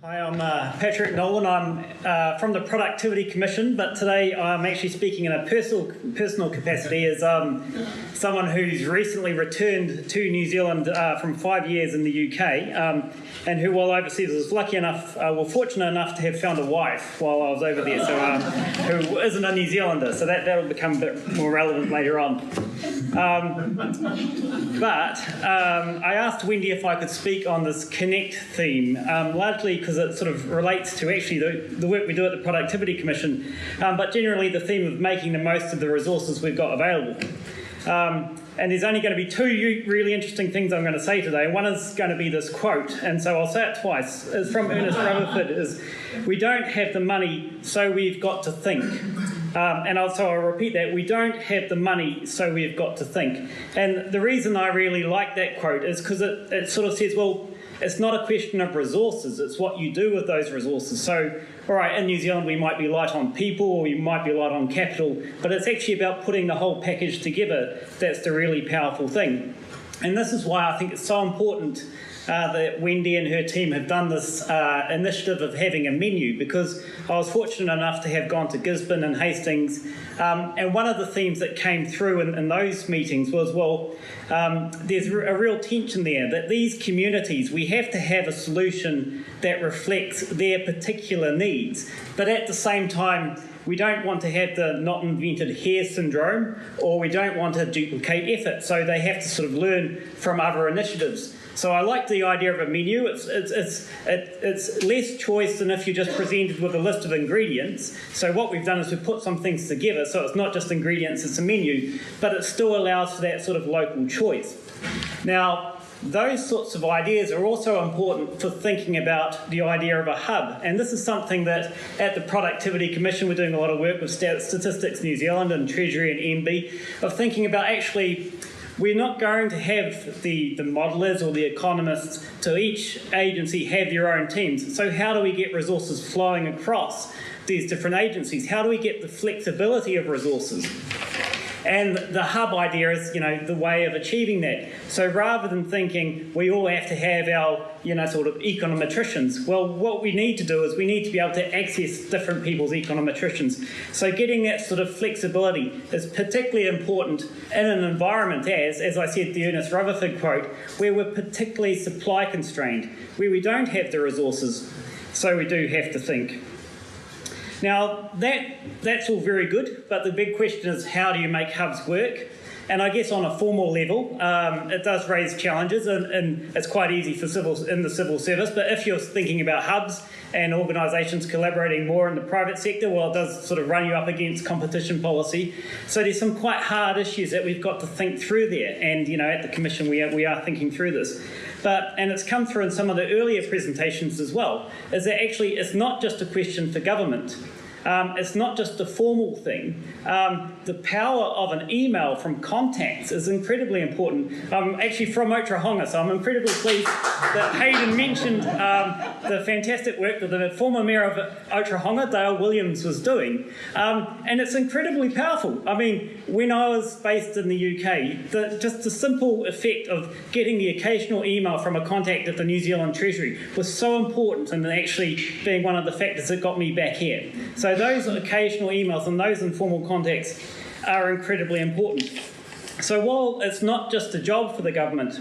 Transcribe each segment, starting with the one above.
Hi, I'm Patrick Nolan. I'm from the Productivity Commission, but today I'm actually speaking in a personal capacity as someone who's recently returned to New Zealand from 5 years in the UK, and who, while overseas, was fortunate enough to have found a wife while I was over there, so who isn't a New Zealander, so that'll become a bit more relevant later on. But I asked Wendy if I could speak on this Connect theme, largely because it sort of relates to actually the work we do at the Productivity Commission, but generally the theme of making the most of the resources we've got available. And there's only going to be two really interesting things I'm going to say today. One is going to be this quote, and so I'll say it twice. It's from Ernest Rutherford, is, "We don't have the money, so we've got to think." So I'll repeat that. We don't have the money, so we've got to think. And the reason I really like that quote is because it sort of says, well, it's not a question of resources, it's what you do with those resources. So, all right, in New Zealand we might be light on people or we might be light on capital, but it's actually about putting the whole package together that's the really powerful thing. And this is why I think it's so important that Wendy and her team have done this initiative of having a menu, because I was fortunate enough to have gone to Gisborne and Hastings, and one of the themes that came through in those meetings was, well, there's a real tension there, that these communities, we have to have a solution that reflects their particular needs, but at the same time, we don't want to have the not invented here syndrome, or we don't want to duplicate effort, so they have to sort of learn from other initiatives. So I like the idea of a menu. It's less choice than if you're just presented with a list of ingredients. So what we've done is we've put some things together, so it's not just ingredients, it's a menu, but it still allows for that sort of local choice. Now, those sorts of ideas are also important for thinking about the idea of a hub. And this is something that at the Productivity Commission, we're doing a lot of work with Statistics New Zealand and Treasury and MB, of thinking about actually, we're not going to have the modelers or the economists to each agency have their own teams. So how do we get resources flowing across these different agencies? How do we get the flexibility of resources? And the hub idea is, the way of achieving that. So rather than thinking we all have to have our, sort of econometricians, well, what we need to do is we need to be able to access different people's econometricians. So getting that sort of flexibility is particularly important in an environment as I said, the Ernest Rutherford quote, where we're particularly supply constrained, where we don't have the resources, so we do have to think. Now, that's all very good, but the big question is, how do you make hubs work? And I guess on a formal level, it does raise challenges, and it's quite easy in the civil service, but if you're thinking about hubs and organisations collaborating more in the private sector, well, it does sort of run you up against competition policy. So there's some quite hard issues that we've got to think through there, and at the Commission we are thinking through this. And it's come through in some of the earlier presentations as well, is that actually it's not just a question for government. It's not just a formal thing. The power of an email from contacts is incredibly important. I'm actually from Otahonga, so I'm incredibly pleased that Hayden mentioned the fantastic work that the former Mayor of Otahonga, Dale Williams, was doing. And it's incredibly powerful. I mean, when I was based in the UK, just the simple effect of getting the occasional email from a contact at the New Zealand Treasury was so important, and actually being one of the factors that got me back here. So those occasional emails and those informal contacts are incredibly important. So while it's not just a job for the government,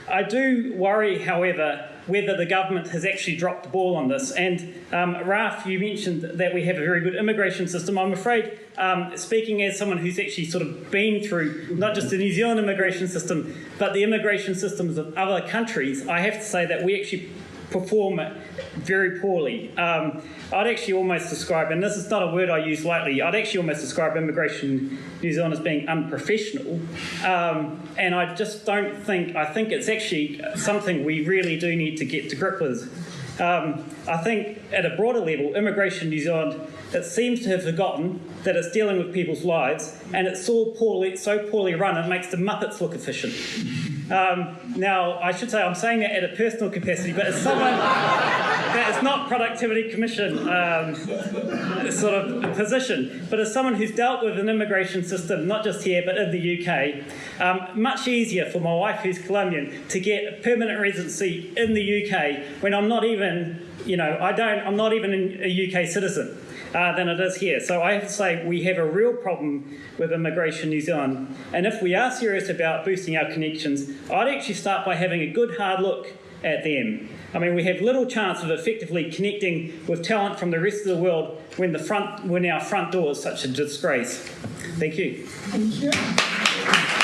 I do worry, however, whether the government has actually dropped the ball on this. And Raf, you mentioned that we have a very good immigration system. I'm afraid, speaking as someone who's actually sort of been through not just the New Zealand immigration system, but the immigration systems of other countries, I have to say that we actually perform very poorly. I'd actually almost describe, and this is not a word I use lightly, I'd actually almost describe immigration in New Zealand as being unprofessional. And I just don't think, I think it's actually something we really do need to get to grip with. I think at a broader level, immigration in New Zealand, it seems to have forgotten that it's dealing with people's lives, and it's so poorly run, it makes the Muppets look efficient. Now, I should say I'm saying that at a personal capacity, but as someone that is not Productivity Commission sort of position, but as someone who's dealt with an immigration system, not just here, but in the UK, much easier for my wife, who's Colombian, to get permanent residency in the UK when I'm not even, I'm not even a UK citizen. Than it is here. So I have to say we have a real problem with immigration in New Zealand, and if we are serious about boosting our connections, I'd actually start by having a good hard look at them. I mean, we have little chance of effectively connecting with talent from the rest of the world when our front door is such a disgrace. Thank you. Thank you.